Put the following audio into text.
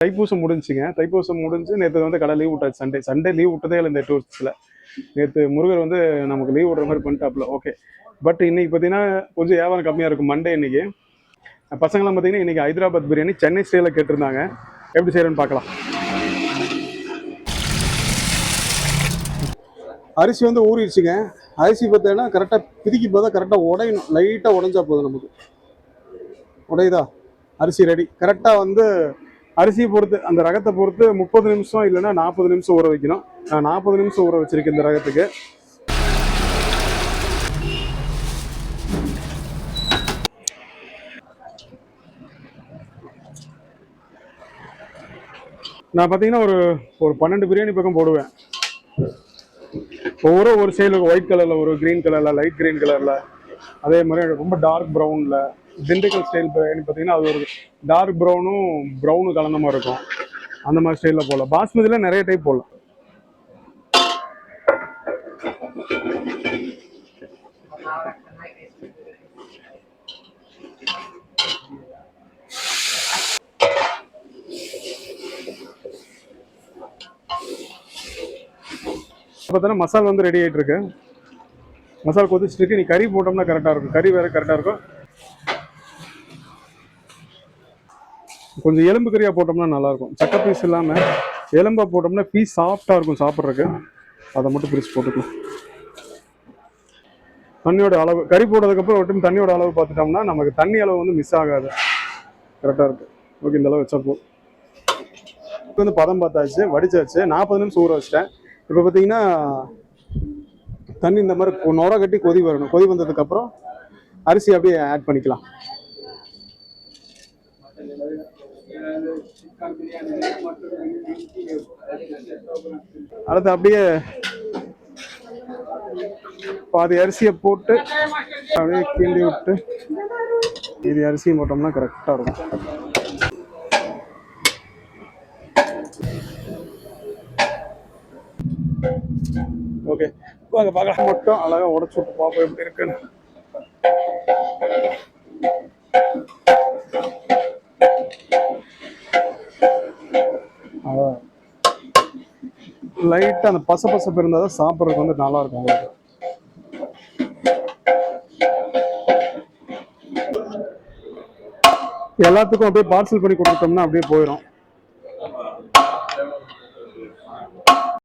தைப்பூசம் முடிஞ்சுங்க. தைப்பூசம் முடிஞ்சு நேற்று வந்து கடை லீவ் விட்டாச்சு. சண்டே லீவ் விட்டதே இல்லை இந்த 2 வருஷத்தில். நேற்று முருகர் வந்து நமக்கு லீவ் விடுற மாதிரி பண்ணிட்டாப்ல. ஓகே. பட் இன்னைக்கு பார்த்தீங்கன்னா கொஞ்சம் வியாபாரம் கம்மியாக இருக்கும். மண்டே இன்னைக்கு பசங்களாம் பார்த்தீங்கன்னா இன்னைக்கு ஹைதராபாத் பிரியாணி சென்னை ஸ்டைலில் கேட்டிருந்தாங்க. எப்படி செய்யறேன்னு பார்க்கலாம். அரிசி வந்து ஊறிடுச்சுங்க. அரிசி பார்த்தீங்கன்னா கரெக்டாக பிதிக்கி போதா கரெக்டாக உடையணும். லைட்டாக உடஞ்சா போதும் நமக்கு. உடையுதா? அரிசி ரெடி. கரெக்டாக வந்து அரிசியை பொறுத்து அந்த ரகத்தை பொறுத்து 30 நிமிஷம் இல்லைன்னா 40 நிமிஷம் ஊற வைக்கணும். நான் 40 நிமிஷம் ஊற வச்சிருக்கேன் இந்த ரகத்துக்கு. நான் பார்த்தீங்கன்னா ஒரு 12 பிரியாணி பக்கம் போடுவேன். ஒரு சைடில் ஒயிட் கலரில், ஒரு க்ரீன் கலரில், லைட் க்ரீன் கலரில், அதே மாதிரி ரொம்ப டார்க் ப்ரௌனில். திண்டுக்கல் ஸ்டைல் பிரியாணி பார்த்தீங்கன்னா அது ஒரு டார்க் ப்ரௌனும் கலந்த மாதிரி இருக்கும். அந்த மாதிரி ஸ்டைலில் போடலாம். பாஸ்மதியில் நிறைய டைப் போடலாம். பார்த்தோன்னா மசாலா வந்து ரெடி ஆகிட்டு இருக்கு. மசாலா கொதிச்சுட்டு இருக்கு. நீ கறி போட்டோம்னா கரெக்டாக இருக்கும். கறி வேற கரெக்டாக இருக்கும். கொஞ்சம் எலும்பு கறியாக போட்டோம்னா நல்லாயிருக்கும். சக்கை பீஸ் இல்லாமல் எலும்பா போட்டோம்னா பீஸ் சாஃப்டாக இருக்கும் சாப்பிட்றதுக்கு. அதை மட்டும் பிரித்து போட்டுக்கலாம். தண்ணியோட அளவு கறி போட்டதுக்கப்புறம் ஒரு டைம் தண்ணியோட அளவு பார்த்துட்டோம்னா நமக்கு தண்ணி அளவு வந்து மிஸ் ஆகாது. கரெக்டாக இருக்குது. ஓகே, இந்த அளவு வச்சா போதும். இப்போ வந்து பதம் பார்த்தாச்சு, வடிச்சாச்சு. 40 நிமிஷம் ஊற வச்சிட்டேன். இப்போ பார்த்தீங்கன்னா தண்ணி இந்த மாதிரி நுர கட்டி கொதி வரணும். கொதி வந்ததுக்கப்புறம் அரிசி அப்படியே ஆட் பண்ணிக்கலாம். அடுத்து அப்படியே பாதி அரிசியை போட்டு அப்படியே கிண்டி விட்டு இது அரிசியும் போட்டோம்னா கரெக்டாக இருக்கும். ஓகே, வாங்க பார்க்கலாம். மட்டும் அழகாக உடச்சு விட்டு பார்ப்போம் எப்படி இருக்குன்னு. லைட்டாக அந்த பசப்பசப்பு இருந்தால் தான் சாப்பிட்றதுக்கு வந்து நல்லா இருக்கும். உங்களுக்கு எல்லாத்துக்கும் அப்படியே பார்சல் பண்ணி கொடுத்துட்டோம்னா அப்படியே போயிடும்.